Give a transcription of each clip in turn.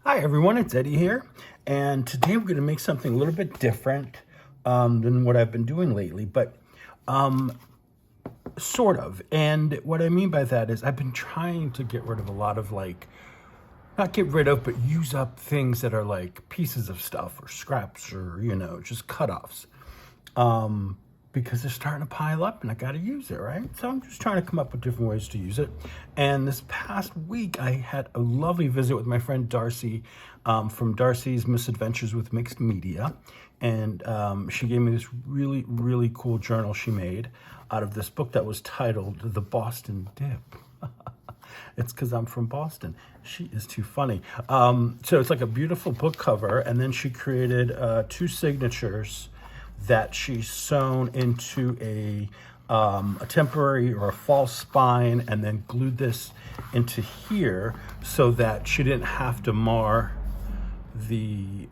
Hi everyone, it's Eddie here, and today we're going to make something a little bit different than what I've been doing lately, but sort of. And what I mean by that is I've been trying to get rid of a lot of not get rid of, but use up things that are like pieces of stuff or scraps or, just cut-offs. Because they're starting to pile up and I got to use it, right? So I'm just trying to come up with different ways to use it. And this past week, I had a lovely visit with my friend Darcy from Darcy's Misadventures with Mixed Media. And she gave me this really, really cool journal she made out of this book that was titled The Boston Dip. It's because I'm from Boston. She is too funny. So it's like a beautiful book cover. And then she created 2 signatures that she sewn into a temporary or a false spine, and then glued this into here so that she didn't have to mar the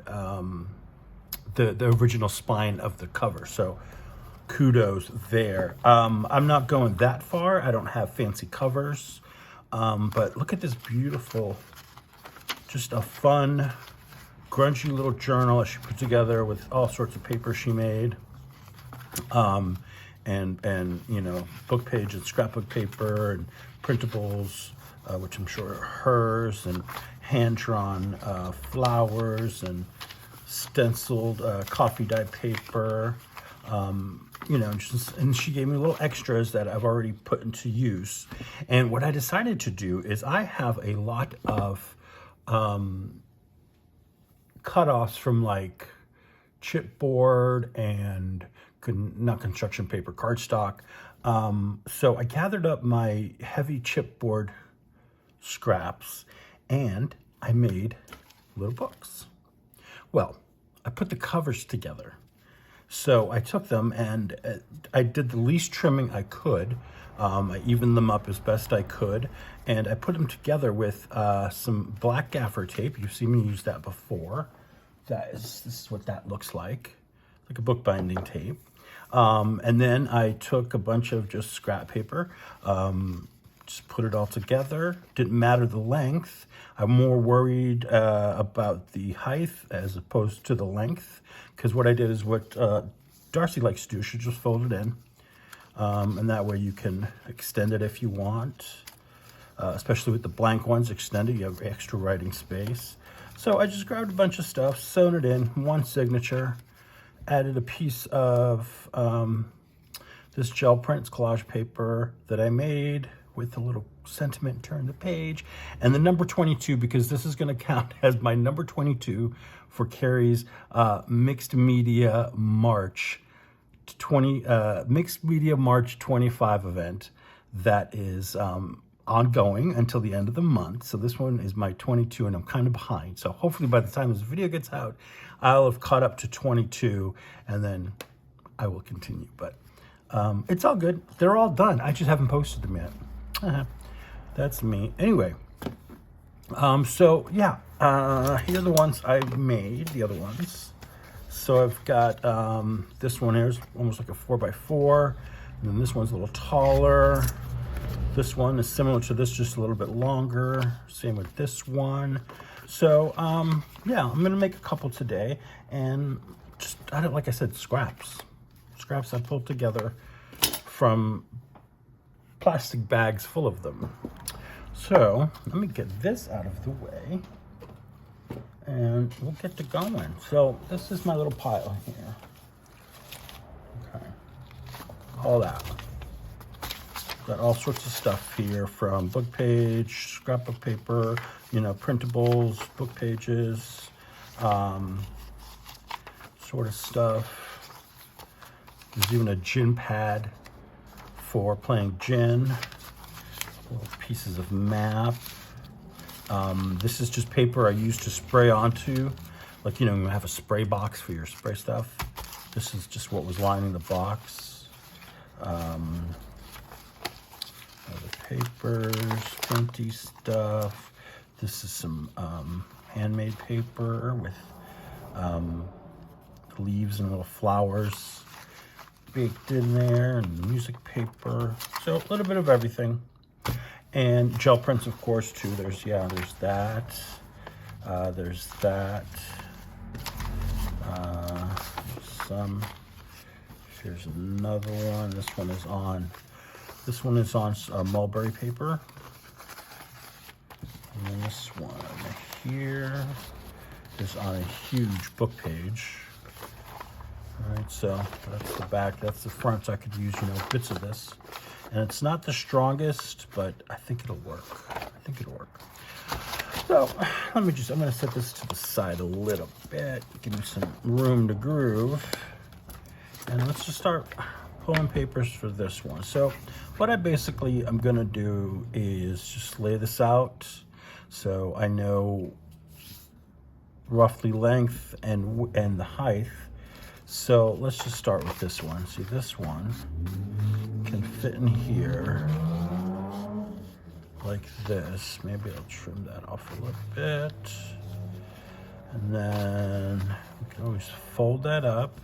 original spine of the cover. So kudos there. I'm not going that far. I don't have fancy covers, but look at this beautiful, just a fun, grungy little journal that she put together with all sorts of paper she made, and book page and scrapbook paper and printables, which I'm sure are hers, and hand-drawn flowers and stenciled coffee dye paper, and she gave me little extras that I've already put into use. And what I decided to do is I have a lot of cutoffs from like chipboard and not construction paper, cardstock. So I gathered up my heavy chipboard scraps and I made little books. Well, I put the covers together. So I took them and I did the least trimming I could. I evened them up as best I could, and I put them together with some black gaffer tape. You've seen me use that before. This is what that looks like a bookbinding tape. And then I took a bunch of just scrap paper, just put it all together. Didn't matter the length. I'm more worried about the height as opposed to the length, because what I did is what Darcy likes to do. She just fold it in. And that way you can extend it if you want, especially with the blank ones extended, you have extra writing space. So I just grabbed a bunch of stuff, sewn it in, one signature, added a piece of this gel prints collage paper that I made with a little sentiment, turn the page, and the number 22, because this is going to count as my number 22 for Carrie's Mixed Media March 25 event that is ongoing until the end of the month. So this one is my 22 and I'm kind of behind. So hopefully by the time this video gets out, I'll have caught up to 22 and then I will continue. But it's all good. They're all done. I just haven't posted them yet. That's me. Anyway, so yeah, here are the ones I made, the other ones. So I've got this one here is almost like a 4x4, and then this one's a little taller. This one is similar to this, just a little bit longer. Same with this one. So yeah, I'm gonna make a couple today, and just like I said, scraps I pulled together from plastic bags full of them. So let me get this out of the way and we'll get to going. So this is my little pile here. Okay, all that. Got all sorts of stuff here, from book page, scrapbook paper, printables, book pages, sort of stuff. There's even a gin pad for playing gin. Little pieces of map. This is just paper I use to spray onto. Like, you have a spray box for your spray stuff. This is just what was lining the box. Other papers, printy stuff. This is some handmade paper with leaves and little flowers baked in there, and music paper. So a little bit of everything. And gel prints, of course, too. There's that. There's that. Some. Here's another one. This one is on mulberry paper. And then this one here is on a huge book page. All right, so that's the back, that's the front. So I could use, bits of this. And it's not the strongest, but I think it'll work. So I'm gonna set this to the side a little bit, give me some room to groove. And let's just start pulling papers for this one. So what I'm gonna do is just lay this out so I know roughly length and the height. So let's just start with this one. See, this one can fit in here like this. Maybe I'll trim that off a little bit. And then we can always fold that up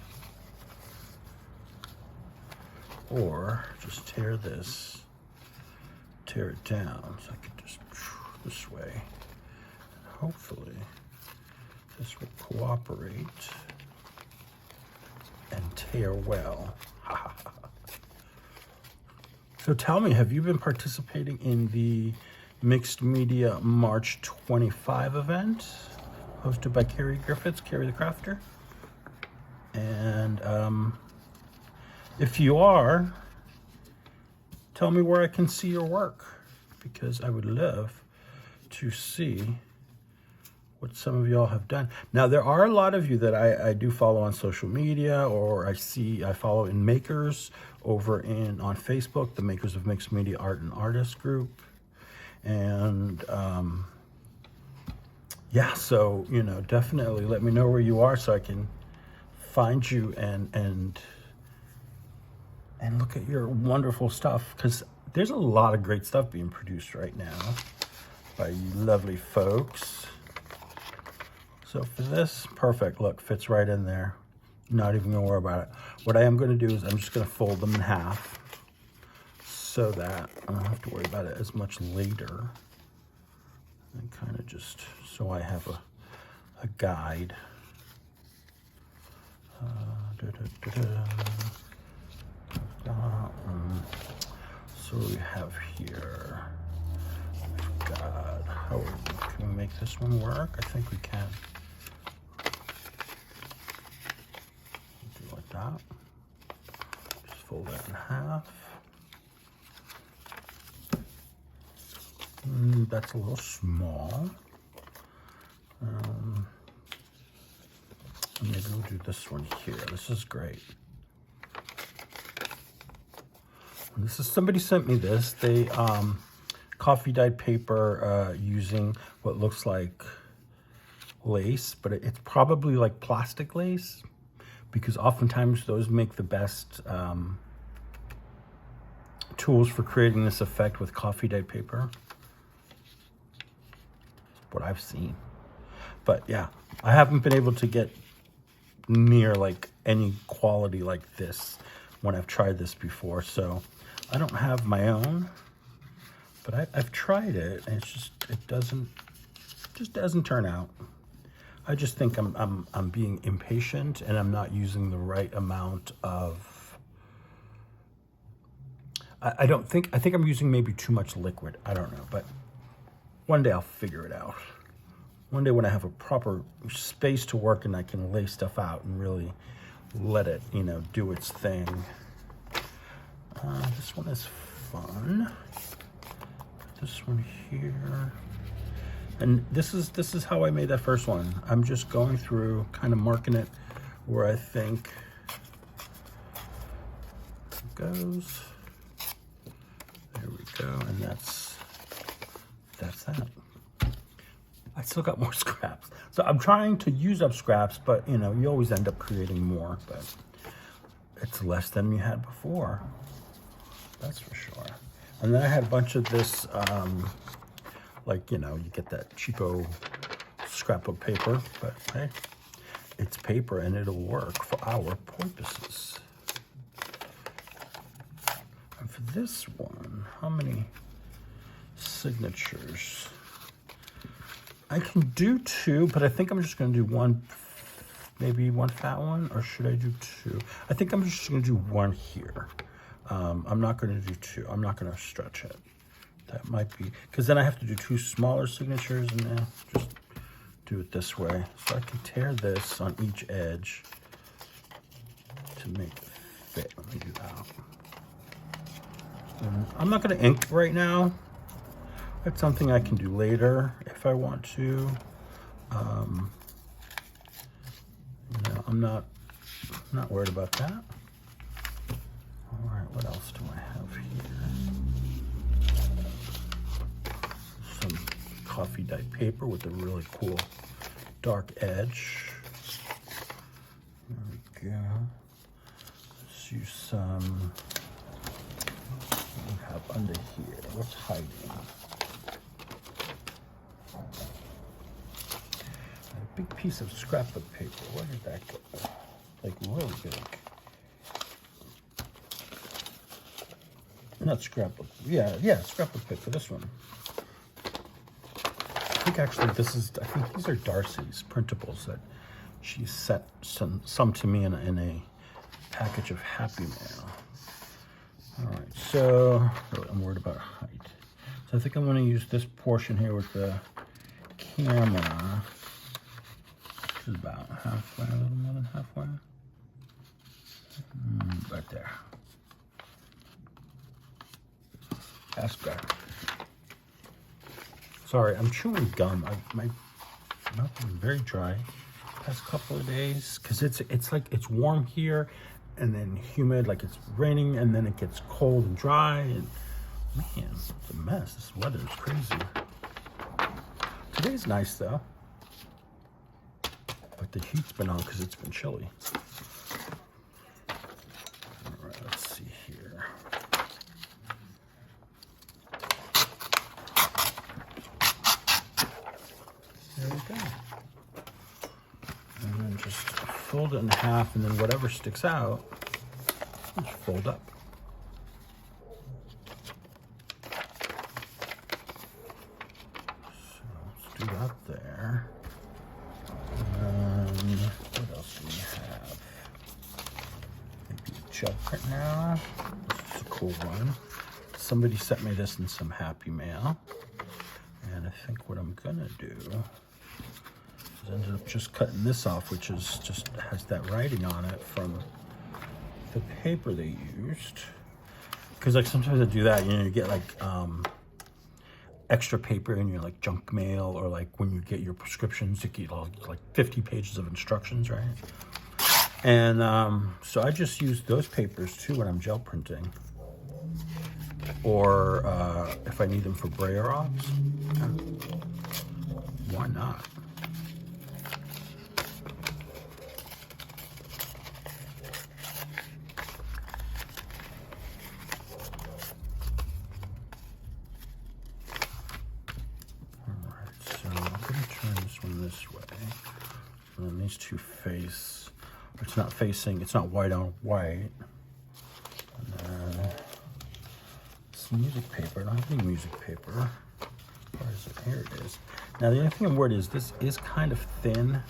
or just tear it down. So I could just this way. Hopefully this will cooperate and tear well. So tell me, have you been participating in the Mixed Media March 25 event hosted by Carrie Griffiths, Carrie the Crafter? And if you are, tell me where I can see your work, because I would love to see what some of y'all have done. Now, there are a lot of you that I do follow on social media, or I follow in Makers over on Facebook, the Makers of Mixed Media Art and Artists group. And yeah, so, definitely let me know where you are so I can find you and look at your wonderful stuff, because there's a lot of great stuff being produced right now by you lovely folks. So for this, perfect, look, fits right in there. Not even gonna worry about it. What I am gonna do is I'm just gonna fold them in half so that I don't have to worry about it as much later. And kind of just, so I have a guide. So we have here, we've got, can we make this one work? I think we can. Do like that. Just fold that in half. That's a little small. Maybe we'll do this one here. This is great. Somebody sent me this. They coffee dyed paper using what looks like lace, but it's probably like plastic lace, because oftentimes those make the best tools for creating this effect with coffee dyed paper. What I've seen. But yeah, I haven't been able to get near like any quality like this when I've tried this before. So I don't have my own, but I've tried it, and it doesn't turn out. I just think I'm being impatient, and I'm not using the right amount of, I think I'm using maybe too much liquid. I don't know, but one day I'll figure it out. One day when I have a proper space to work and I can lay stuff out and really let it, do its thing. This one is fun. This one here. And this is how I made that first one. I'm just going through, kind of marking it where I think it goes. There we go, and that's that. I still got more scraps. So I'm trying to use up scraps, but you always end up creating more, but it's less than you had before. That's for sure. And then I had a bunch of this, you get that cheapo scrapbook paper, but hey, it's paper and it'll work for our purposes. And for this one, how many signatures. I can do 2, but I think I'm just going to do 1, maybe 1 fat one, or should I do 2? I think I'm just going to do 1 here. I'm not going to do 2. I'm not going to stretch it. That might be, because then I have to do 2 smaller signatures, and then just do it this way. So I can tear this on each edge to make it fit. Let me do that. And I'm not going to ink right now. That's something I can do later if I want to. You know, I'm not worried about that. All right, what else do I have here? Some coffee dyed paper with a really cool dark edge. There we go. Let's use some. What do we have under here? What's hiding? A big piece of scrapbook paper. Where did that go? Like really big. Not scrapbook. Yeah, scrapbook paper. This one. I think actually this is. I think these are Darcy's printables that she sent some to me in a package of Happy Mail. All right, so I'm worried about height. So I think I'm going to use this portion here with the camera. Which is about halfway, a little more than halfway. Right there. That's good. Sorry, I'm chewing gum. My mouth is very dry past couple of days because it's like it's warm here and then humid, like it's raining, and then it gets cold and dry, and man, it's a mess. This weather is crazy. Today's nice though, but the heat's been on because it's been chilly. All right, let's see here. There we go. And then just fold it in half, and then whatever sticks out, just fold up. So let's do that there. What else do we have? Maybe a gel print now. This is a cool one. Somebody sent me this in some Happy Mail. And I think what I'm gonna do is ended up just cutting this off, which is just has that writing on it from the paper they used. Because like sometimes I do that, you know, you get like extra paper in your like junk mail, or like when you get your prescriptions, you get like 50 pages of instructions, right? And so I just use those papers too when I'm gel printing, or if I need them for brayer ops. Why not? This way, and then these two face. It's not facing. It's not white on white. And then some music paper. I don't have any music paper. Where is it? Here it is. Now the only thing I'm worried is this is kind of thin.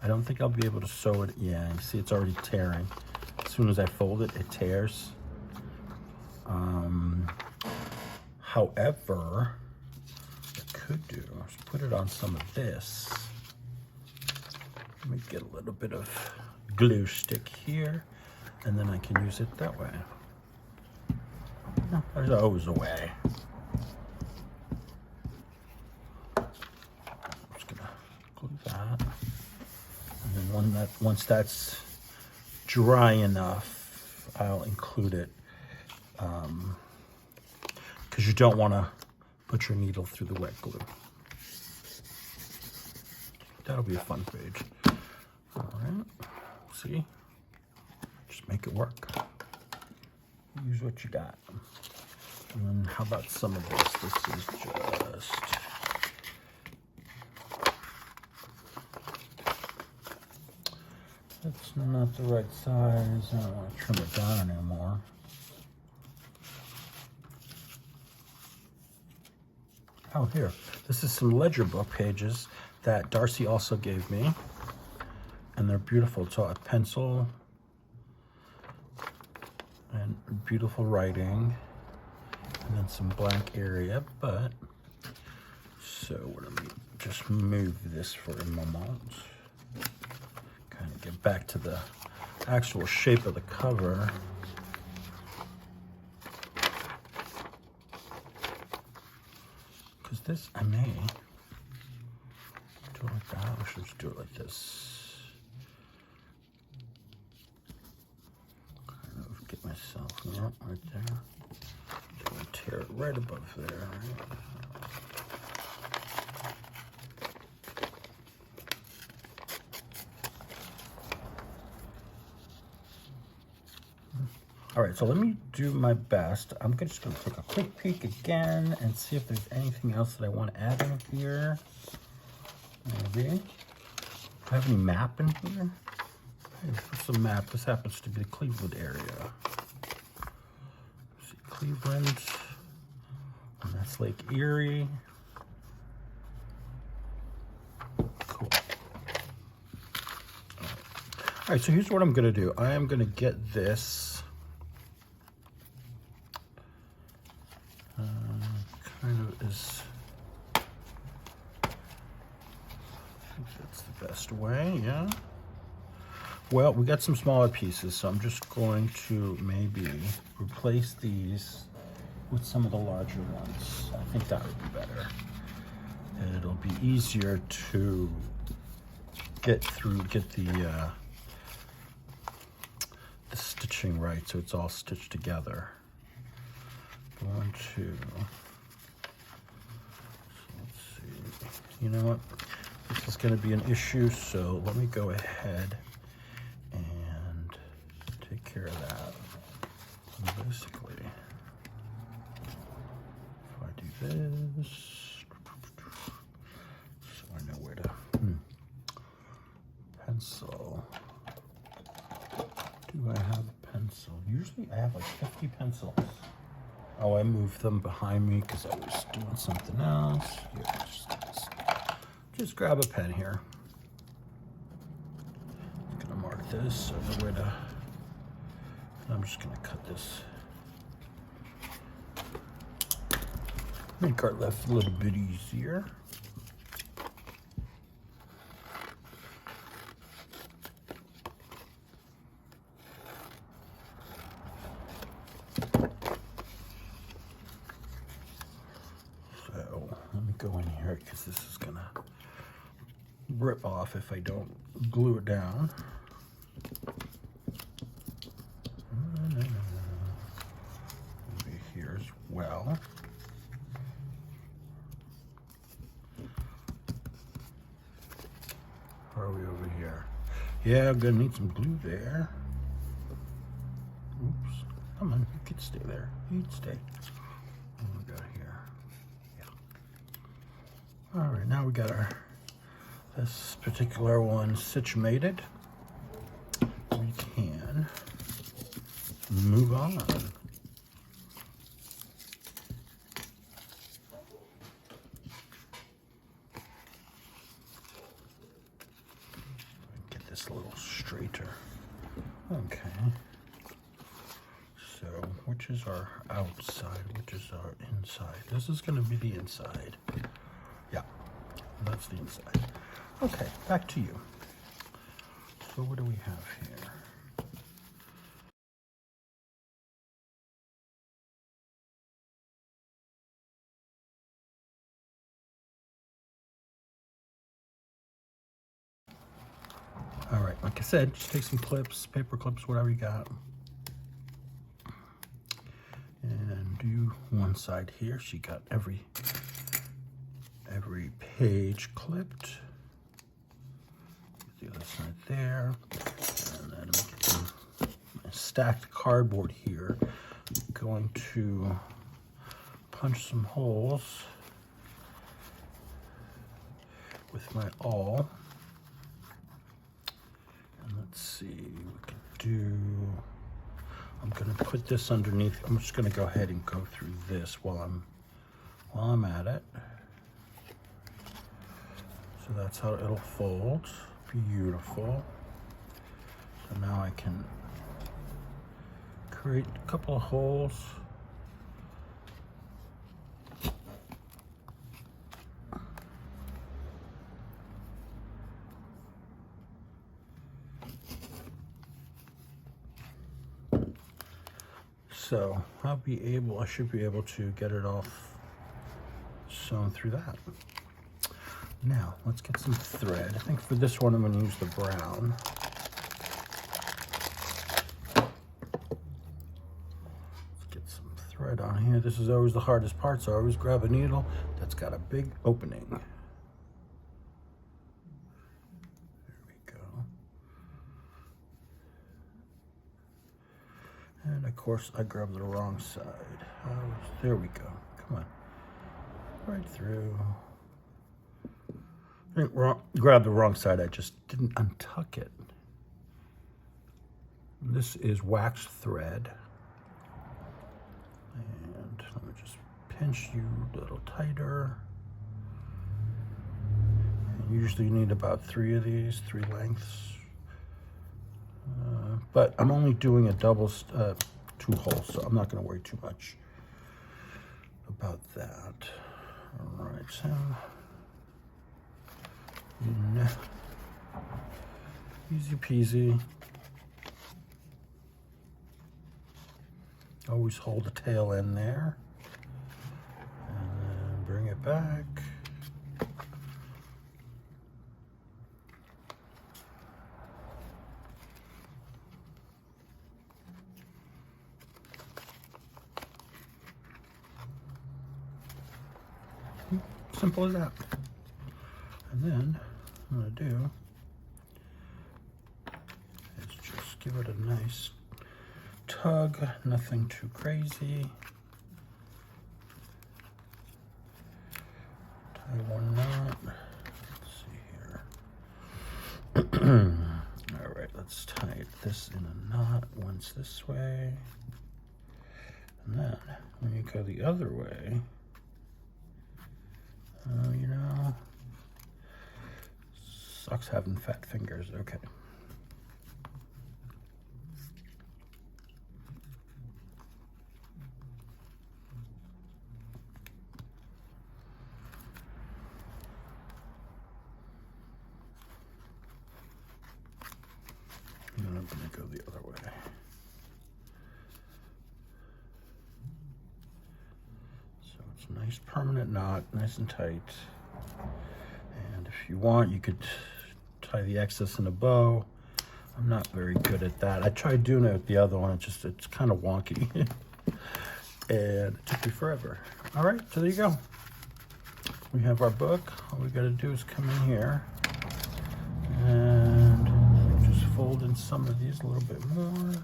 I don't think I'll be able to sew it. Yeah, you see, it's already tearing. As soon as I fold it, it tears. However, could do is put it on some of this. Let me get a little bit of glue stick here, and then I can use it that way. No, there's always a way. I'm just gonna glue that, and then once that's dry enough, I'll include it, because you don't want to put your needle through the wet glue. That'll be a fun page. All right, see? Just make it work. Use what you got. And then how about some of this? This is just... That's not the right size. I don't want to trim it down anymore. Oh, here. This is some ledger book pages that Darcy also gave me. And they're beautiful. It's all a pencil and beautiful writing. And then some blank area, but... So let me just move this for a moment. Kind of get back to the actual shape of the cover. Because this, I may do it like that, or should I just do it like this? Kind of get myself right there. I'm gonna tear it right above there. Right? All right, so let me do my best. I'm just gonna take a quick peek again and see if there's anything else that I want to add in here. Maybe. Do I have any map in here? Here's a map. This happens to be the Cleveland area. See, Cleveland, and that's Lake Erie. Cool. All right, so here's what I'm gonna do. I am gonna get this kind of is, I think that's the best way, yeah. Well, we got some smaller pieces, so I'm just going to maybe replace these with some of the larger ones. I think that would be better. It'll be easier to get the stitching right, so it's all stitched together. Going to, let's see, you know what, this is going to be an issue, so let me go ahead and take care of that. And basically, if I do this, so I know where to, pencil, do I have a pencil? Usually I have like 50 pencils. Oh, I moved them behind me because I was doing something else. Yeah, just grab a pen here. I'm gonna mark this so I know where to. And I'm just gonna cut this. Make our life a little bit easier. Go in here because this is gonna rip off if I don't glue it down. Maybe here as well. Where are we over here? Yeah, I'm gonna need some glue there. Oops. Come on, you could stay there. You'd stay. What we got here? All right, now we got this particular one situated. We can move on. Get this a little straighter. Okay. So, which is our outside? Which is our inside? This is going to be the inside. Yeah, that's the inside. Okay, back to you. So what do we have here? All right, like I said, just take some clips, paper clips, whatever you got. And do one side here. She got every page clipped. The other side there. And then I'm getting a stacked cardboard here. I'm going to punch some holes with my awl. And let's see, we can do, I'm gonna put this underneath. I'm just gonna go ahead and go through this while I'm at it. So that's how it'll fold. Beautiful. So now I can create a couple of holes. So I should be able to get it off sewn through that. Now, let's get some thread. I think for this one, I'm going to use the brown. Let's get some thread on here. This is always the hardest part, so I always grab a needle that's got a big opening. There we go. And of course, I grabbed the wrong side. Oh, there we go. Come on. Right through. I grabbed the wrong side. I just didn't untuck it. This is waxed thread. And let me just pinch you a little tighter. And usually you need about 3 of these, 3 lengths. But I'm only doing a double 2 holes, so I'm not going to worry too much about that. All right, so easy peasy. Always hold the tail in there, and then bring it back. Simple as that. And then what I'm going to do is just give it a nice tug, nothing too crazy. Tie one knot. Let's see here. All right, let's tie this in a knot once this way. And then when you go the other way, you know, sucks having fat fingers. Okay. And then I'm going to go the other way. Nice permanent knot, nice and tight. And if you want, you could tie the excess in a bow. I'm not very good at that. I tried doing it with the other one. It's kind of wonky. And it took me forever. All right, so there you go. We have our book. All we got to do is come in here and just fold in some of these a little bit more.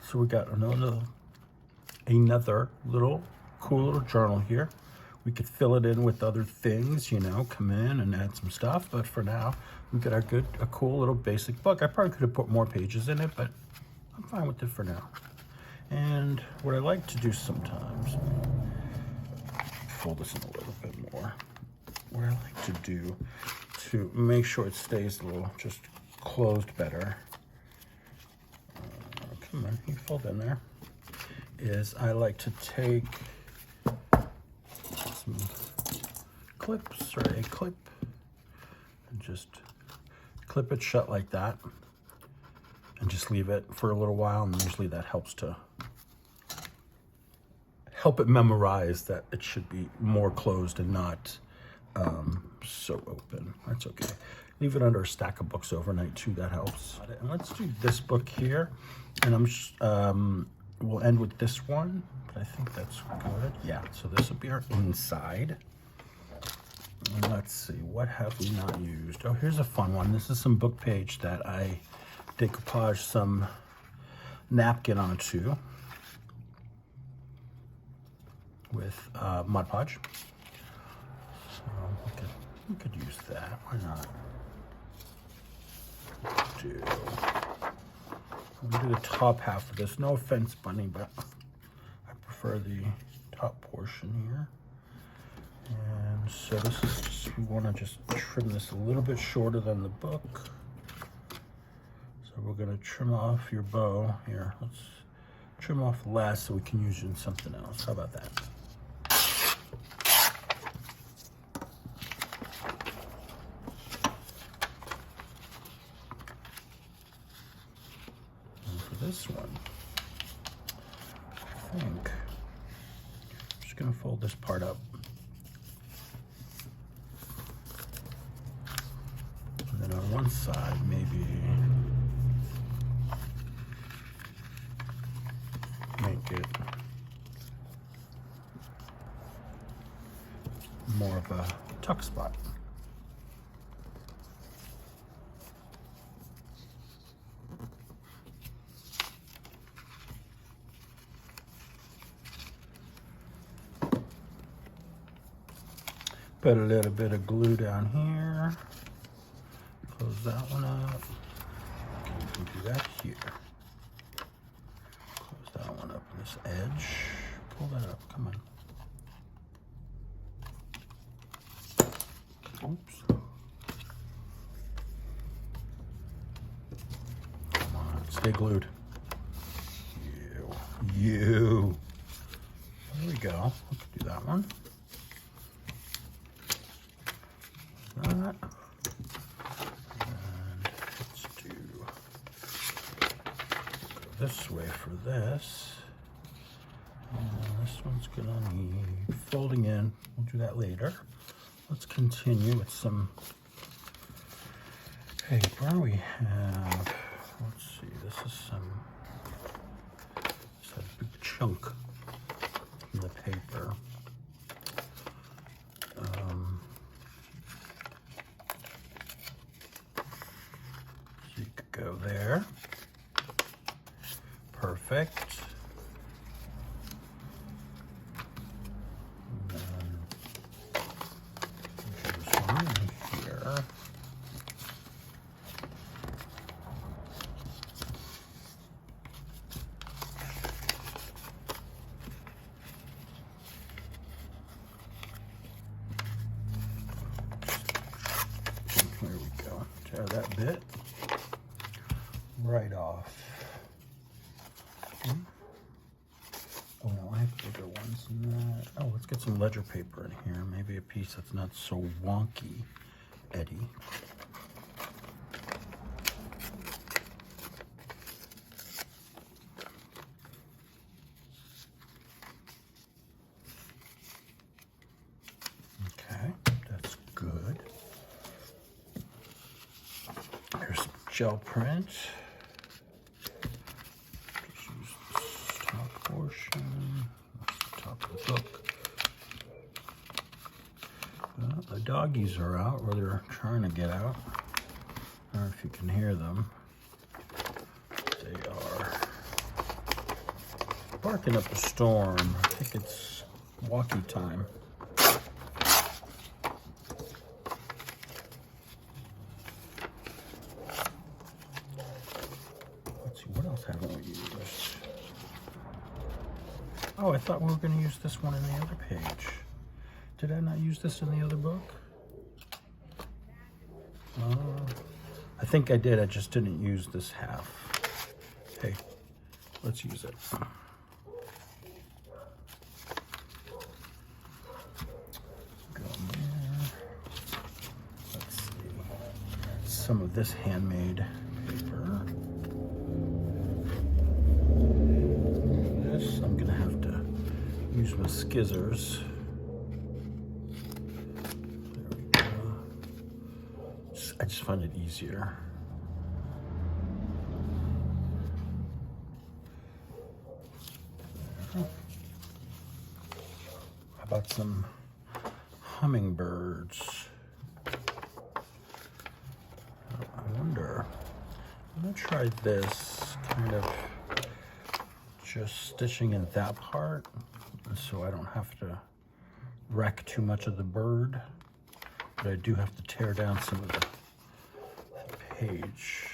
So we got another little cool little journal here. We could fill it in with other things, you know, come in and add some stuff. But for now, we got a cool little basic book. I probably could have put more pages in it, but I'm fine with it for now. And what I like to do sometimes, fold this in a little bit more. What I like to do to make sure it stays a little just closed better. Come on, you fold in there. Is I like to take some clips or a clip and just clip it shut like that and just leave it for a little while, and usually that helps to help it memorize that it should be more closed and not so open. That's okay. Leave it under a stack of books overnight too, that helps. And let's do this book here, and we'll end with this one, but I think that's good. Yeah, so this will be our inside. And let's see, what have we not used? Oh, here's a fun one. This is some book page that I decoupaged some napkin onto with Mod Podge. So we could use that. Why not? Do I'm gonna do the top half of this. No offense, Bunny, but I prefer the top portion here. And so this is just, we want to just trim this a little bit shorter than the book. So we're going to trim off your bow here. Let's trim off less so we can use it in something else. How about that? And for this one, I think I'm just going to fold this part up. And then on one side, maybe make it more of a tuck spot. Put a little bit of glue down here. Close that one up. You can do that here. Close that one up on this edge. Pull that up. Come on. Oops. Come on. Stay glued. You. There we go. We can do that one. That. And let's do go this way for this. And this one's gonna need folding in. We'll do that later. Let's continue with some paper. We have, let's see, this is a big chunk from the paper. So you could go there. Perfect. And then this one in here. There we go. Tear that bit right off. Oh no, I have bigger ones than that. Oh, let's get some ledger paper in here. Maybe a piece that's not so wonky, Eddie. Okay, that's good. Here's some gel print. Just use this top portion. That's the top of the book. Well, the doggies are out, or they're trying to get out. I don't know if you can hear them. They are barking up a storm. I think it's walkie time. Let's see, what else haven't we used? Oh, I thought we were going to use this one in the other page. Did I not use this in the other book? I think I did. I just didn't use this half. Hey, let's use it. Go in there. Let's see. Some of this handmade paper. This, I'm going to have to use my scissors. I just find it easier. How about some hummingbirds? I wonder. I'm gonna try this, kind of just stitching in that part so I don't have to wreck too much of the bird. But I do have to tear down some of the page.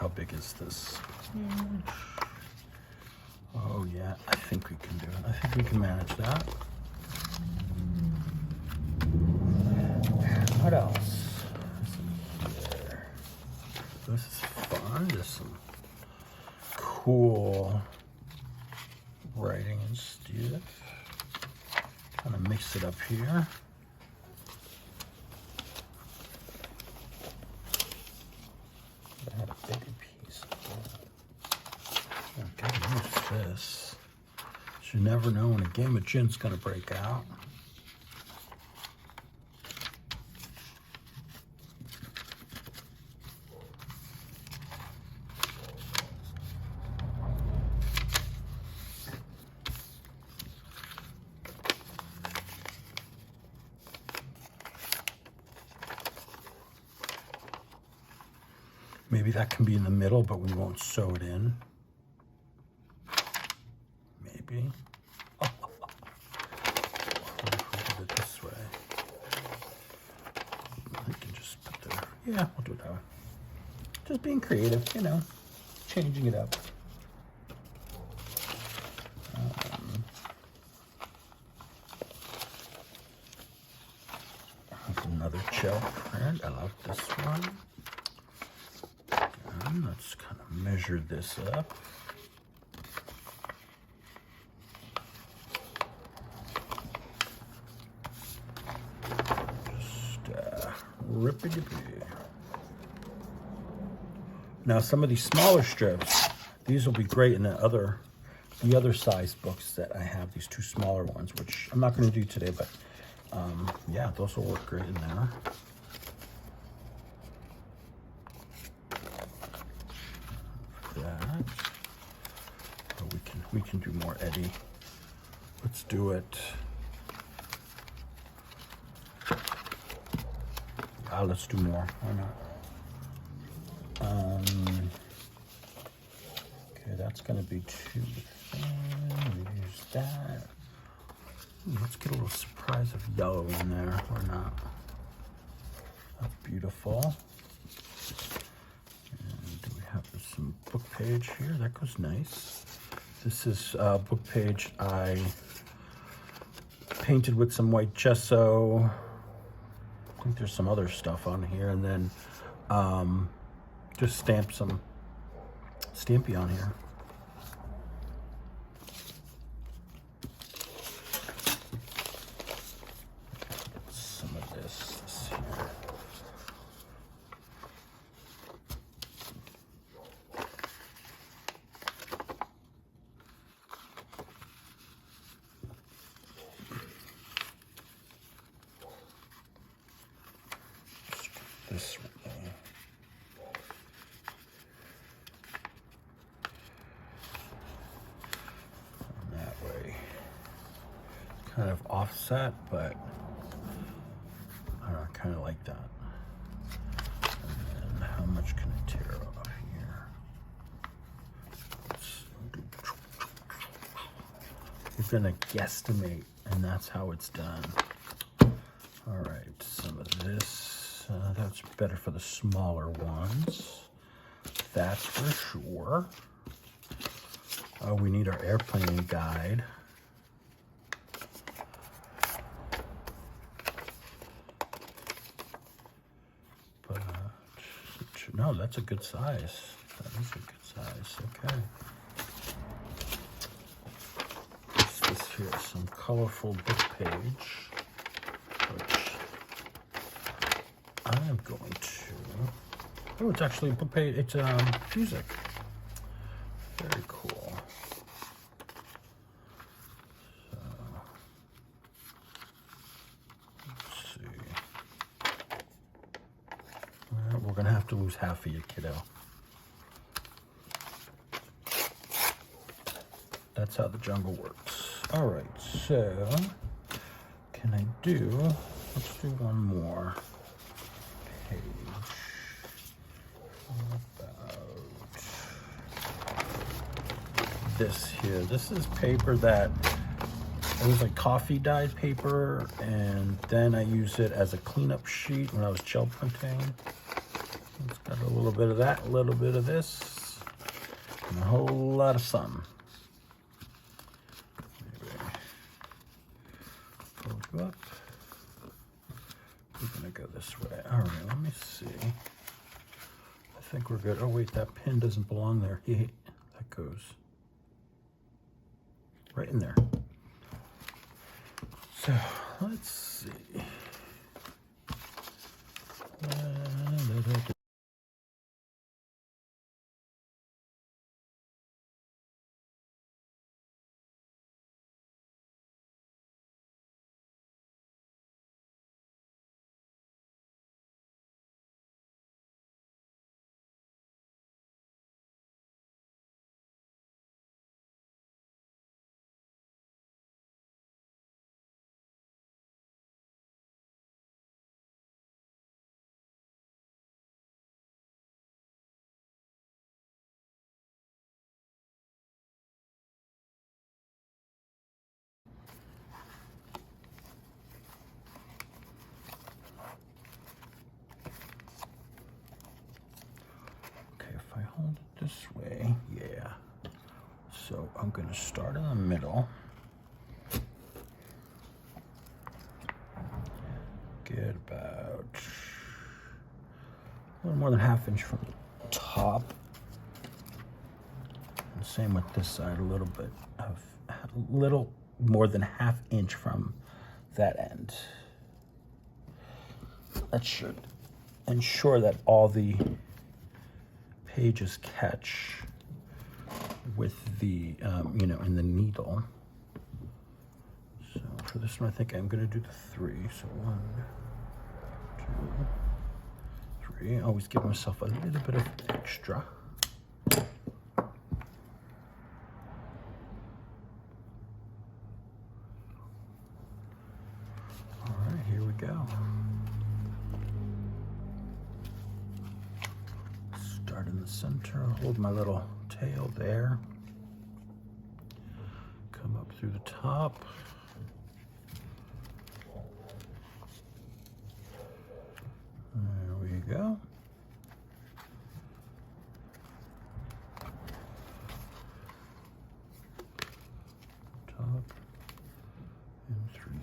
how big is this? Oh yeah, I think we can do it. I think we can manage that. What else? Here. This is fun. There's some cool writing and stuff. Kind of mix it up here. I had a bigger piece. Oh, gotta use this. You never know when a game of gin's gonna break out. Maybe that can be in the middle, but we won't sew it in. Maybe. Oh. What if we did it this way? We can just put there. Yeah, we'll do it that way. Just being creative, you know, changing it up. Here's another gel print. I love this one. Let's kind of measure this up. Just rippity-pee. Now some of these smaller strips, these will be great in the other size books that I have, these two smaller ones, which I'm not going to do today, but yeah, those will work great in there. That. But we can do more Eddie. Let's do it. Let's do more. Why not? Okay, that's gonna be too thin. We use that. Let's get a little surprise of yellow in there, or not. That's beautiful. Some book page here, that goes nice. This is a book page I painted with some white gesso. I think there's some other stuff on here, and then just stamp some Stampy on here. Some of this here. This way. And that way. Kind of offset, but I don't know, I kind of like that. And then how much can I tear off here? We're gonna guesstimate, and that's how it's done. All right, some of this. That's better for the smaller ones. That's for sure. We need our airplane guide. But no, that's a good size. That is a good size. Okay. This here is some colorful book page, which I am going to. Oh, it's actually a book page. It's music. Very cool. So let's see. Well, we're gonna have to lose half of you, kiddo. That's how the jungle works. All right, so can I do? Let's do one more page. This here. This is paper that it was like coffee dyed paper, and then I used it as a cleanup sheet when I was gel printing. It's got a little bit of that, a little bit of this, and a whole lot of sun. Fold you up. We're gonna go this way. All right, let me see. I think we're good. Oh wait, that pin doesn't belong there. That goes right in there. So let's see. If I hold it this way, yeah. So I'm going to start in the middle. Get about a little more than ½ inch from the top. And same with this side, a little more than ½ inch from that end. That should ensure that all the pages catch with the, in the needle. So for this one, I think I'm going to do the 3. So 1, 2, 3. Always give myself a little bit of extra. All right, here we go. Start in the center, hold my little tail there. Come up through the top. There we go. Top and 3.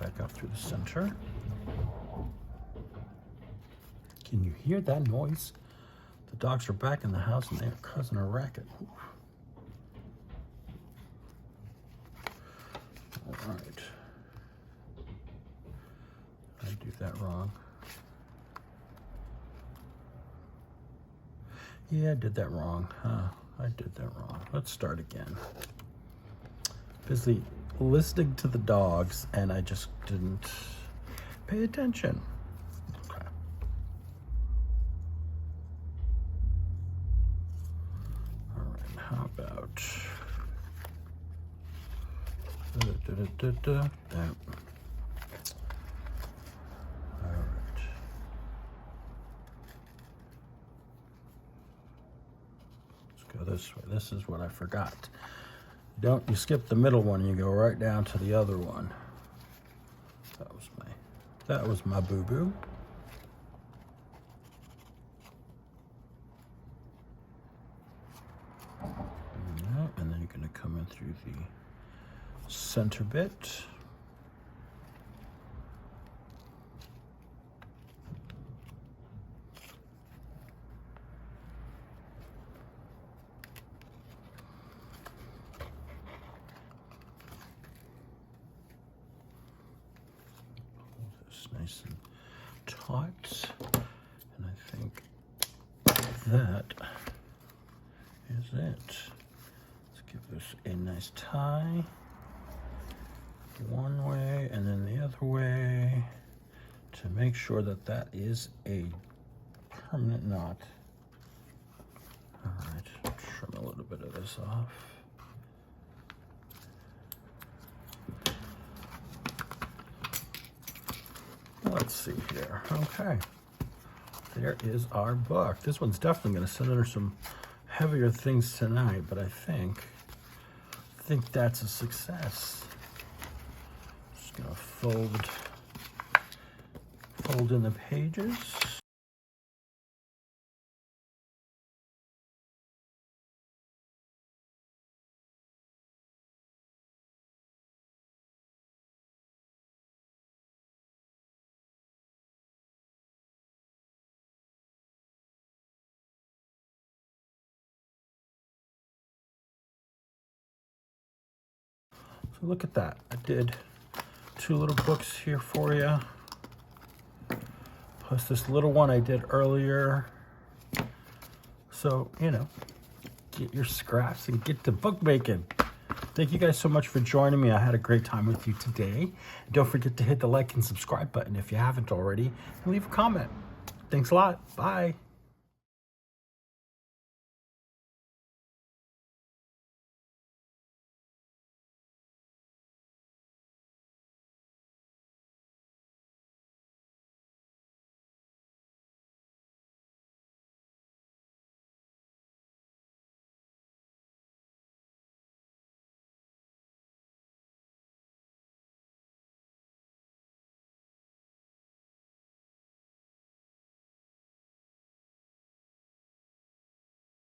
Back up through the center. Can you hear that noise? The dogs are back in the house and they're causing a racket. All right. I do that wrong. Yeah, I did that wrong. I did that wrong. Let's start again. Busy listening to the dogs and I just didn't pay attention. Okay. All right, how about that. All right. Let's go this way. This is what I forgot. You skip the middle one, you go right down to the other one. That was my boo-boo. And then you're going to come in through the center bit. Nice and taut, and I think that is it. Let's give this a nice tie one way and then the other way to make sure that that is a permanent knot. All right, trim a little bit of this off. Let's see here. Okay, there is our book. This one's definitely going to send under some heavier things tonight, but I think that's a success. Just going to fold Fold in the pages. So look at that. I did 2 little books here for you. Plus this little one I did earlier. So, you know, get your scraps and get to bookmaking. Thank you guys so much for joining me. I had a great time with you today. Don't forget to hit the like and subscribe button if you haven't already, and leave a comment. Thanks a lot. Bye.